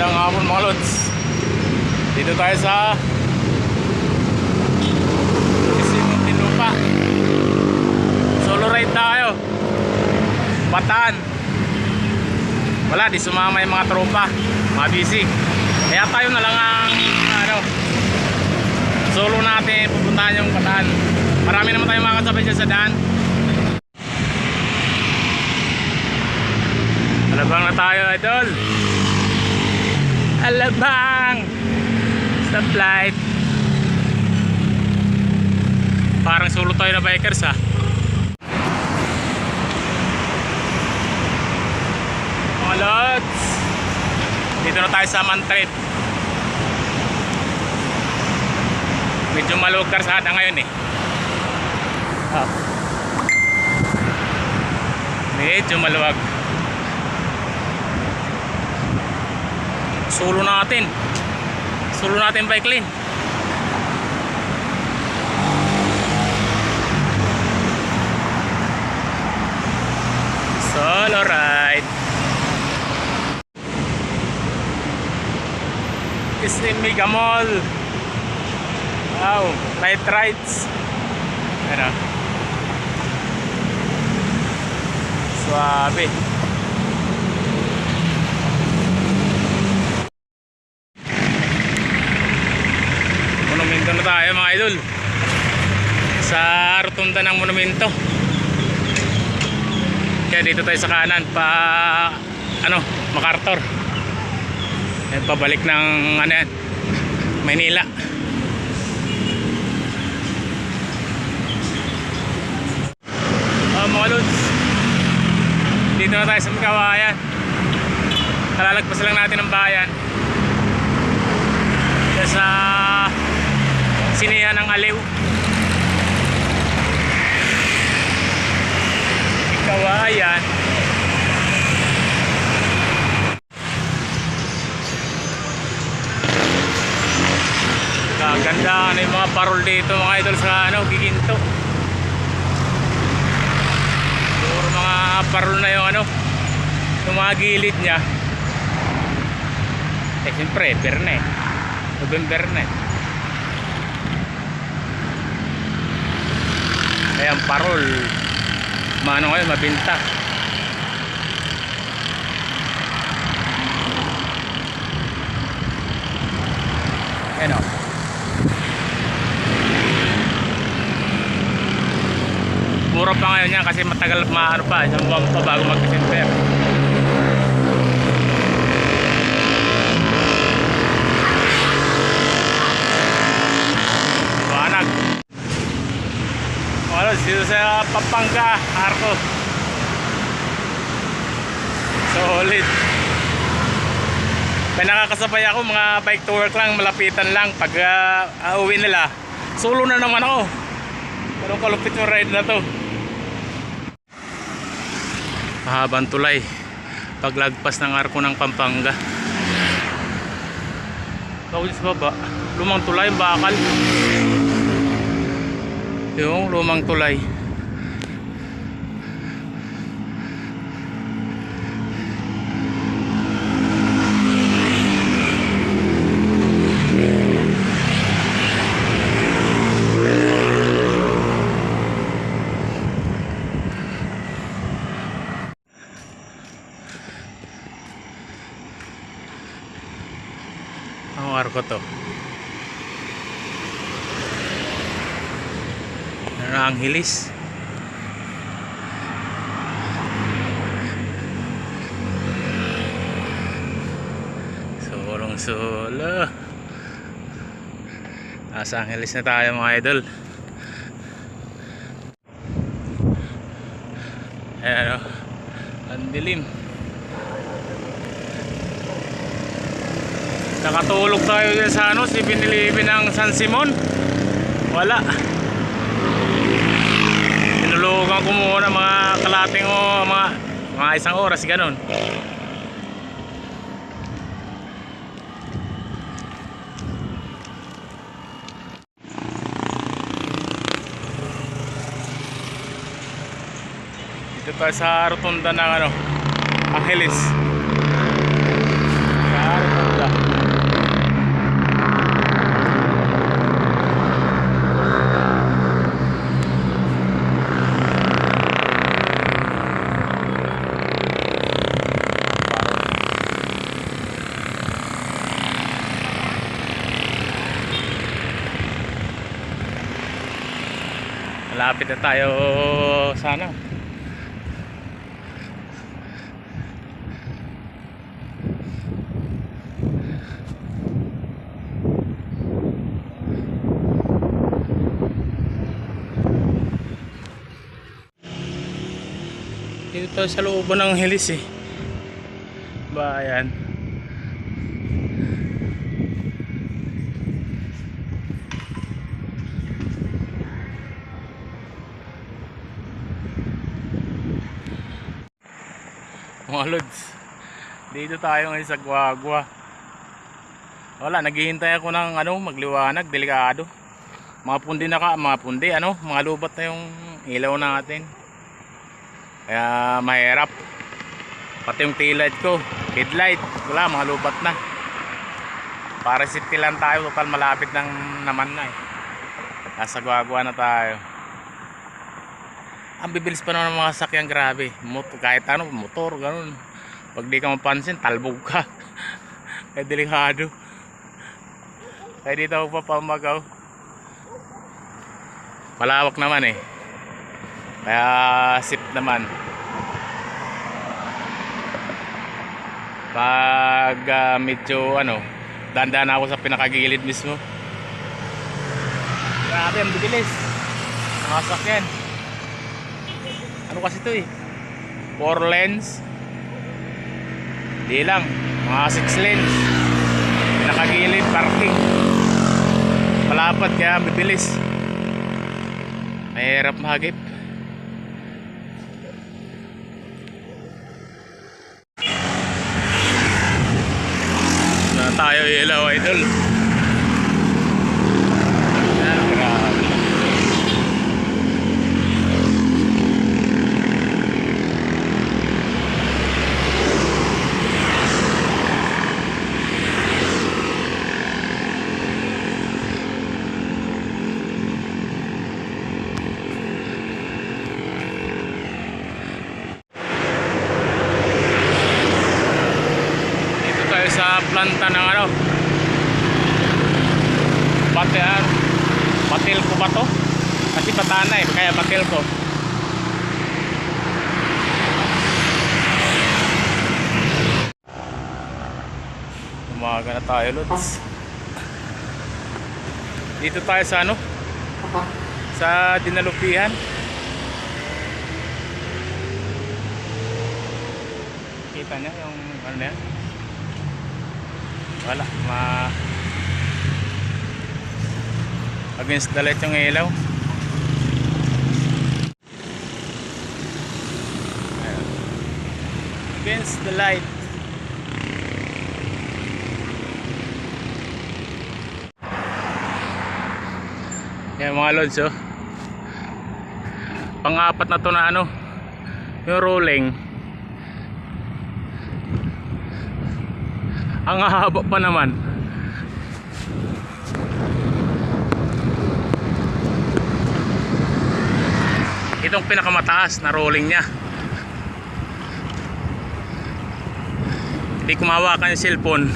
Magandang hapon mga lods. Dito tayo sa Muntinlupa. Solo ride tayo. Bataan. Wala, di sumama yung mga tropa. Mga busy. Kaya tayo na lang ang solo natin pupuntahan yung Bataan. Marami naman tayong mga kasabay dyan sa daan. Alabang na tayo, idol. Alabang stoplight. Parang solo tayo na bikers ha. Mga lods, dito na tayo sa Mantret. Medyo maluwag karsada ngayon eh. Medyo maluwag. Solo natin bike lane. Solo ride. Kistin Mega Mall. Wow, night rides. Ano? Suabe. Monumento na tayo mga idol, sa rotunda ng monumento. Kaya dito tayo sa kanan pa MacArthur. Yan, pabalik ng Maynila. Mga lods, dito na tayo sa Kawayan. Kalalagpas lang natin ang bayan. Kaya sa Sinihan ng Aliw, Kawayan. Kaganda yung mga parol dito mga idol sa Giginto. Puro mga parol na yung yung mga gilid nya. Siyempre Berne, November na. Ayan, parol. Ngayon, mabinta. Ayan o. Mura pa ngayon yan kasi matagal pa. Isang buwan pa bago mag-December. Dito sa Pampanga, Arco. Solid. May nakakasabay ako, mga bike to work lang, malapitan lang. Pag uwi nila, solo na naman ako. Pero kalupit yung ride na to. Mahabang tulay paglagpas ng Arco ng Pampanga. Kawin sa baba, lumang tulay, bakal. Yung lumang tulay. Ang Arco to. Angeles. Solong solo. Nasa Angeles na tayo mga idol. Ayan ang dilim. Nakatulog tayo dyan sa 7-Eleven ng San Simon. Wala. Tinulugan ko muna mga kalating mga isang oras ganun. Dito tayo sa rotunda ng Angeles. Sa rotunda. Wala. Malapit na tayo sana. Dito tayo sa looban ng Helis eh. Bayan. Mga lods, dito tayo ngayon sa Guagua. Wala, naghihintay ako ng magliwanag, delikado. Mga pundi mga lubat na yung ilaw natin. Kaya mahirap. Pati yung tail light ko, headlight, wala, mga lubat na. Para safety lang tayo, total malapit naman na eh. Nasa Guagua na tayo. Ang bibilis pa naman ng mga sakyan, grabe. Kahit motor, ganun. Pag di ka mapansin, talbog ka. Kaya delikado. Kaya dito ako papamagaw. Malawak naman eh. Kaya safe naman. Pag medyo dandan ako sa pinakagilid mismo. Grabe, ang bibilis. Mga sakyan. Ano kasi ito eh, 4 lanes. Di lang, mga 6 lanes. Pinakagilid, parking. Malapad kaya bibilis. Mahirap mahagip. Na tayo ilaw, idol. Grabe. Sa planta ng batil ko ba to? Kasi patana eh, kaya batil ko. Umaga na tayo, lods. Dito tayo sa sa dinalupihan. Kita niya yung na yan? Wala, against the light yung ilaw. Ayan. Against the light. Yan mga lods, oh. Pang-apat na to na yung rolling. Ang haba pa naman. Itong pinakamataas na rolling niya. Hindi kumawakan yung cellphone.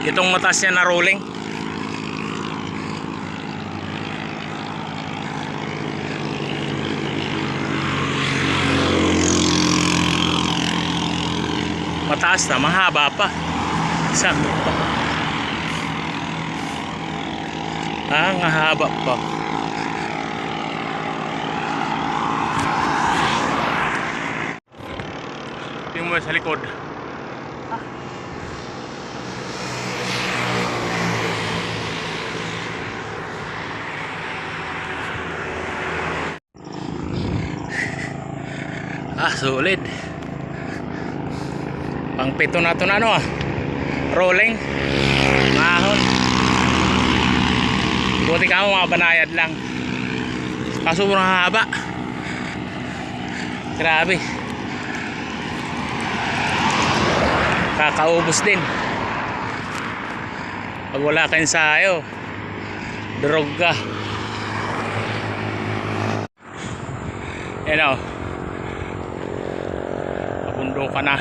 Itong mataas niya na rolling. Mataas na, mahaba pa. Sabi pa. Ang haba pa. mo sa likod. Solid. Pang pito na ito na ano rolling. Mahon. Buti ka mo mga banayad lang. Kaso sobrang haba. Grabe. Kakaubos din. Pag wala kang sayo, drog ka. Yan o. Papundo ka na.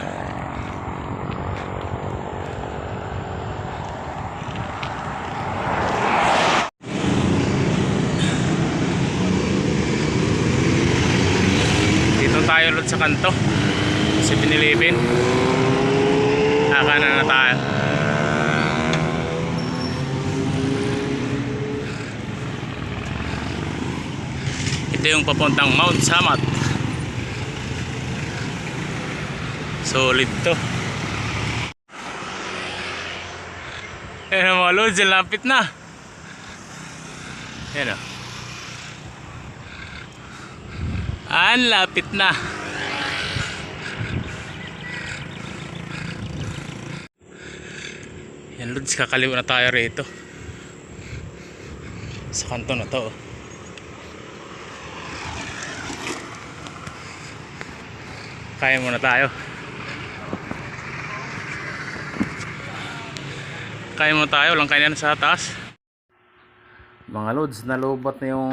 Dito tayo ulit sa kanto. 7-Eleven. Kakanan na tayo. Ito yung papuntang Mount Samat. Solid to. Ayan mga lods, lapit na. Ayan o. Ang lapit na. Yan lods, kakaliwa na tayo rito. Sa kanto na to. Kaya muna tayo. Kaya mo tayo, lang kaya na sa taas. Mga lods, nalubot na yung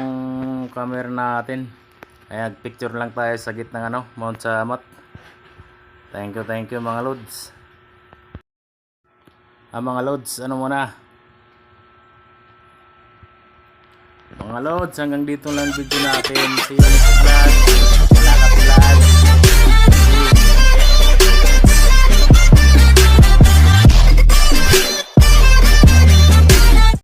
camera natin. Kaya picture lang tayo sa gitna ng ano, Mount Samat. Thank you mga lods. Mga lods, ano muna? Mga lods, hanggang dito lang video natin. See you next vlog. Wala ka vlog.